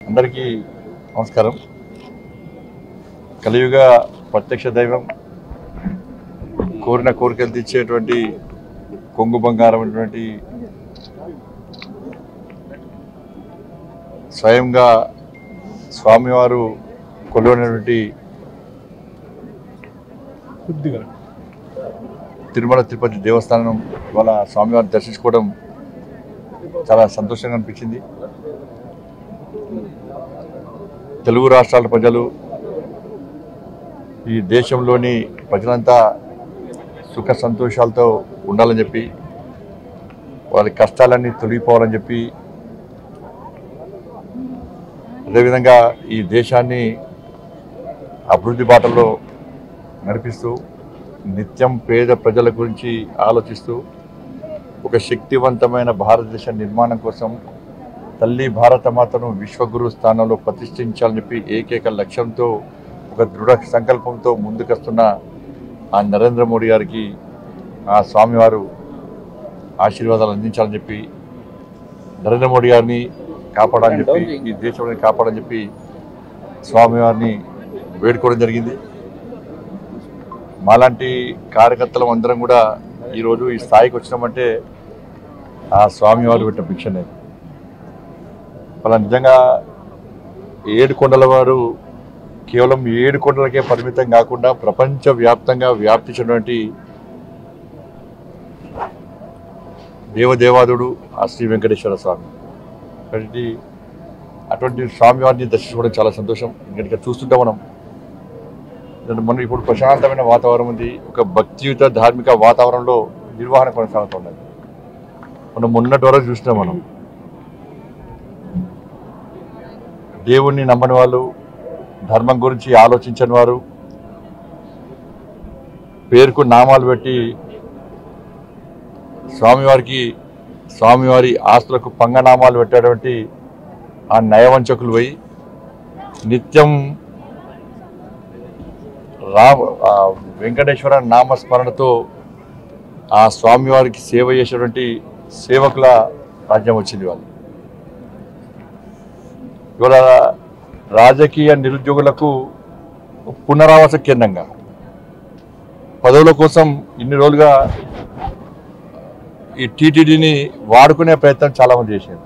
అందరికీ నమస్కారం. కలియుగ ప్రత్యక్ష దైవం కోరిన కోరికలు తీర్చేటువంటి కొంగు బంగారం అటువంటి స్వయంగా స్వామివారు కొలువైనటువంటి తిరుమల తిరుపతి దేవస్థానం ఇవాళ స్వామివారిని దర్శించుకోవడం చాలా సంతోషంగా అనిపించింది. తెలుగు రాష్ట్రాల ప్రజలు, ఈ దేశంలోని ప్రజలంతా సుఖ సంతోషాలతో ఉండాలని చెప్పి, వారి కష్టాలన్నీ తొలగిపోవాలని చెప్పి, అదేవిధంగా ఈ దేశాన్ని అభివృద్ధి బాటలో నడిపిస్తూ నిత్యం పేద ప్రజల గురించి ఆలోచిస్తూ ఒక శక్తివంతమైన భారతదేశ నిర్మాణం కోసం తల్లి భారతమాతను విశ్వగురు స్థానంలో ప్రతిష్ఠించాలని చెప్పి ఏకైక లక్ష్యంతో ఒక దృఢ సంకల్పంతో ముందుకొస్తున్న ఆ నరేంద్ర మోడీ గారికి ఆ స్వామివారు ఆశీర్వాదాలు అందించాలని చెప్పి, నరేంద్ర మోడీ గారిని కాపాడాలని చెప్పి, ఈ దేశంలో కాపాడాలని చెప్పి స్వామివారిని వేడుకోవడం జరిగింది. మాలాంటి కార్యకర్తలం అందరం కూడా ఈరోజు ఈ స్థాయికి వచ్చినామంటే ఆ స్వామివారు పెట్టిన భిక్షనే. వాళ్ళ నిజంగా 7 కొండల వారు కేవలం 7 కొండలకే పరిమితం కాకుండా ప్రపంచవ్యాప్తంగా వ్యాప్తి చెందినటువంటి దేవదేవాదుడు ఆ శ్రీ వెంకటేశ్వర స్వామి. కాబట్టి అటువంటి స్వామివారిని దర్శించుకోవడం చాలా సంతోషం. ఇంకా చూస్తుంటే మనం ఇప్పుడు ప్రశాంతమైన వాతావరణం ఉంది. ఒక భక్తియుత ధార్మిక వాతావరణంలో నిర్వహణ కొనసాగుతున్నది. మనం మొన్నటి వరకు చూసినాం. మనం దేవుణ్ణి నమ్మని వాళ్ళు, ధర్మం గురించి ఆలోచించని వారు, పేరుకు నామాలు పెట్టి స్వామివారి ఆస్తులకు పంగనామాలు పెట్టేటువంటి ఆ నయవంచకులు పోయి నిత్యం వెంకటేశ్వర నామస్మరణతో ఆ స్వామివారికి సేవ చేసేటువంటి సేవకుల రాజ్యం వచ్చింది. వాళ్ళు ఇవాళ రాజకీయ నిరుద్యోగులకు పునరావాస కేంద్రంగా, పదవుల కోసం ఇన్ని రోజులుగా ఈ టీటీడీని వాడుకునే ప్రయత్నం చాలామంది చేశారు.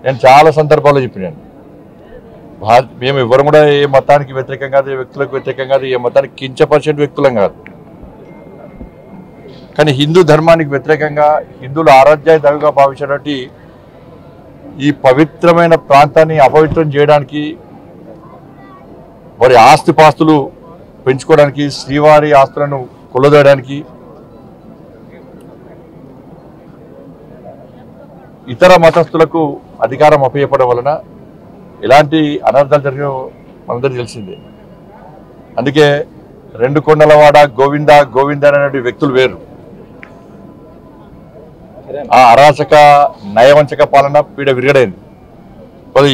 నేను చాలా సందర్భాల్లో చెప్పినాను, మేము ఎవరు కూడా ఏ మతానికి వ్యతిరేకం కాదు, ఏ వ్యక్తులకు వ్యతిరేకం కాదు, ఏ మతానికి కించపరిచే వ్యక్తులం కాదు. కానీ హిందూ ధర్మానికి వ్యతిరేకంగా, హిందువుల ఆరాధ్య దైవంగా భావించినటువంటి ఈ పవిత్రమైన ప్రాంతాన్ని అపవిత్రం చేయడానికి, వారి ఆస్తిపాస్తులు పెంచుకోవడానికి, శ్రీవారి ఆస్తులను కొల్లదోయడానికి, ఇతర మతస్థులకు అధికారం అప్పచెప్పడం వలన ఎలాంటి అనర్థాలు జరిగినో మనందరికీ తెలిసిందే. అందుకే 2 కొండలవాడ గోవింద గోవింద అనే వ్యక్తులు వేరు. ఆ అరాచక నయవంచక పాలన పీడ విరగడైంది.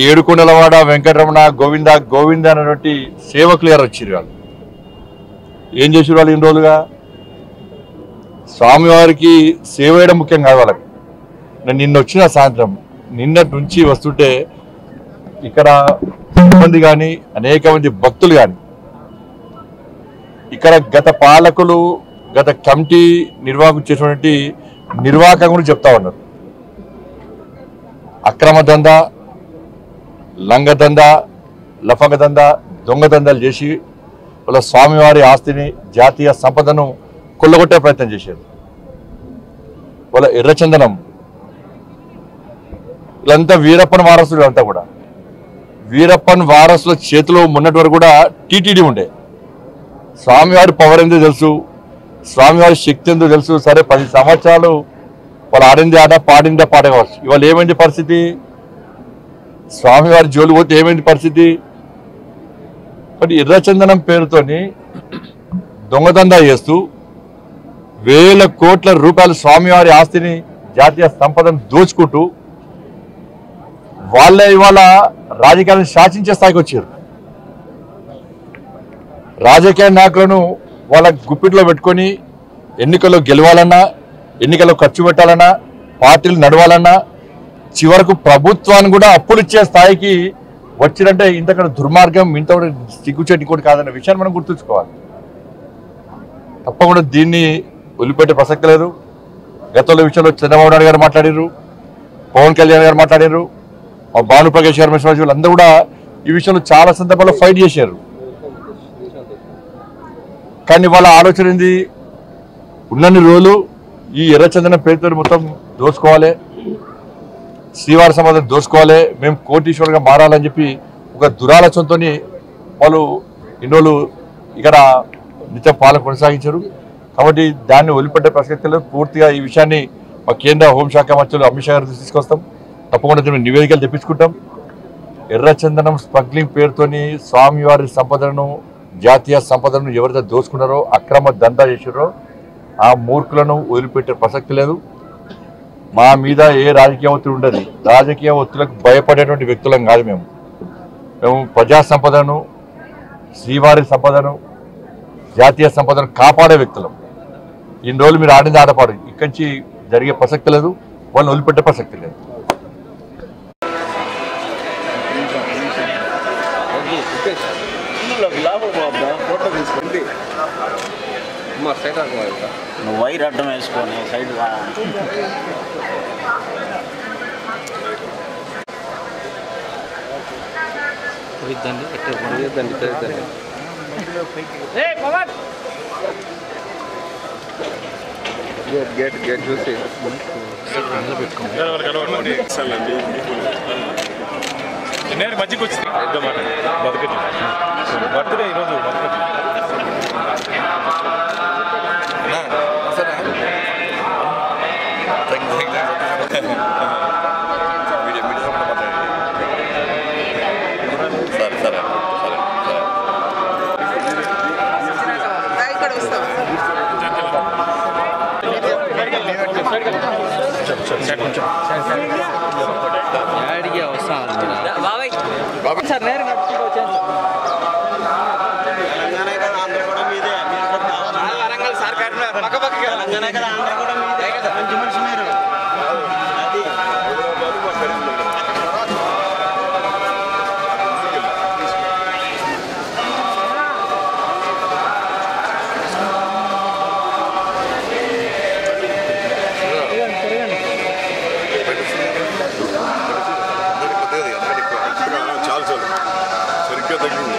7 కొండలవాడ వెంకటరమణ గోవింద గోవింద అనేటువంటి సేవకులు ఎవరు వచ్చారు? వాళ్ళు ఏం చేసారు? వాళ్ళు ఇన్ని రోజులుగా స్వామివారికి సేవ చేయడం ముఖ్యం కాదు వాళ్ళకి. నేను నిన్న వచ్చిన సాయంత్రం, నిన్నటి నుంచి వస్తుంటే ఇక్కడ సిబ్బంది కానీ, అనేక మంది భక్తులు కానీ, ఇక్కడ గత పాలకులు, గత కమిటీ నిర్వాహకులు చేసినటువంటి నిర్వాహకం గురించి చెప్తా ఉన్నారు. అక్రమ దందా, లంగ దందా, లఫంగ దందా, దొంగ దందాలు చేసి వాళ్ళ స్వామివారి ఆస్తిని, జాతీయ సంపదను కొల్లగొట్టే ప్రయత్నం చేశారు. వాళ్ళ ఎర్రచందనం, వీళ్ళంతా వీరప్పన్ వారసులు. అంతా కూడా వీరప్పన్ వారసుల చేతిలో మొన్నటి వరకు కూడా టీటీడీ ఉండే. స్వామివారి పవర్ ఏందో తెలుసు, స్వామివారి శక్తి ఏందో తెలుసు. సరే 10 సంవత్సరాలు వాళ్ళు ఆడింది ఆట, పాడిందే పాట కావచ్చు. ఇవాళ ఏమైంది పరిస్థితి? స్వామివారి జోలు పోతే ఏమైంది పరిస్థితి? బట్ ఎర్రచందనం పేరుతోని దొంగదందా చేస్తూ వేల కోట్ల రూపాయలు స్వామివారి ఆస్తిని, జాతీయ సంపదను దోచుకుంటూ వాళ్ళే ఇవాళ రాజకీయాలను శాసించే స్థాయికి వచ్చారు. రాజకీయ నాయకులను వాళ్ళ గుప్పిట్లో పెట్టుకొని ఎన్నికల్లో గెలవాలన్నా, ఎన్నికల్లో ఖర్చు పెట్టాలన్నా, పార్టీలు నడవాలన్నా, చివరకు ప్రభుత్వాన్ని కూడా అప్పులు ఇచ్చే స్థాయికి వచ్చినంటే ఇంతకన్నా దుర్మార్గం ఇంత కూడా సిగ్గుచెట్టి కూడా కాదన్న విషయాన్ని మనం గుర్తుంచుకోవాలి. తప్పకుండా దీన్ని వదిలిపెట్టే ప్రసక్తి లేదు. గతంలో విషయంలో చంద్రబాబు నాయుడు గారు మాట్లాడారు, పవన్ కళ్యాణ్ గారు మాట్లాడారు, మా భాను ప్రకాష్ గారు వీళ్ళందరూ కూడా ఈ విషయంలో చాలా సందర్భాల్లో ఫైట్ చేశారు. కానీ వాళ్ళ ఆలోచన ఏంది, ఉన్నన్ని రోజులు ఈ ఎర్రచందనం పేరుతో మొత్తం దోసుకోవాలి, శ్రీవారి సమాధానం దోసుకోవాలి, మేము కోటీశ్వరుగా మారాలని చెప్పి ఒక దురాలోచనతో వాళ్ళు ఇన్ని రోజులు ఇక్కడ నిత్యం పాలన కొనసాగించారు. కాబట్టి దాన్ని వదిలిపెట్టే ప్రసక్తిలో పూర్తిగా ఈ విషయాన్ని మా కేంద్ర హోంశాఖ మంత్రులు అమిత్ షా గారు తీసుకొస్తాం. తప్పకుండా దీన్ని నివేదికలు తెప్పించుకుంటాం. ఎర్రచందనం స్మగ్లింగ్ పేరుతోని స్వామివారి సంపదను, జాతీయ సంపదను ఎవరైతే దోచుకున్నారో, అక్రమ దందా చేసారో ఆ మూర్ఖులను వదిలిపెట్టే ప్రసక్తి లేదు. మా మీద ఏ రాజకీయ ఒత్తిడి ఉండదు. రాజకీయ ఒత్తిడికి భయపడేటువంటి వ్యక్తులం కాదు. మేము ప్రజా సంపదను, శ్రీవారి సంపదను, జాతీయ సంపదను కాపాడే వ్యక్తులం. ఇన్ని రోజులు మీరు ఆడింది ఆడపాడు, ఇక్కడి నుంచి జరిగే ప్రసక్తి లేదు, వాళ్ళని వదిలిపెట్టే ప్రసక్తి లేదు. నువ్వు వైర్ అడ్డం వేసుకొని సైడ్ గేట్ చూసి నేను మధ్యకి వచ్చింది పెద్ద మాట బతుకటి బర్త్డే ఈరోజు బతుకటి సార్ నేరుగా వరంగల్ సర్కార్ పక్కపక్క మంచి మనిషి మీరు చాలా సరిగ్గా తగ్గింది.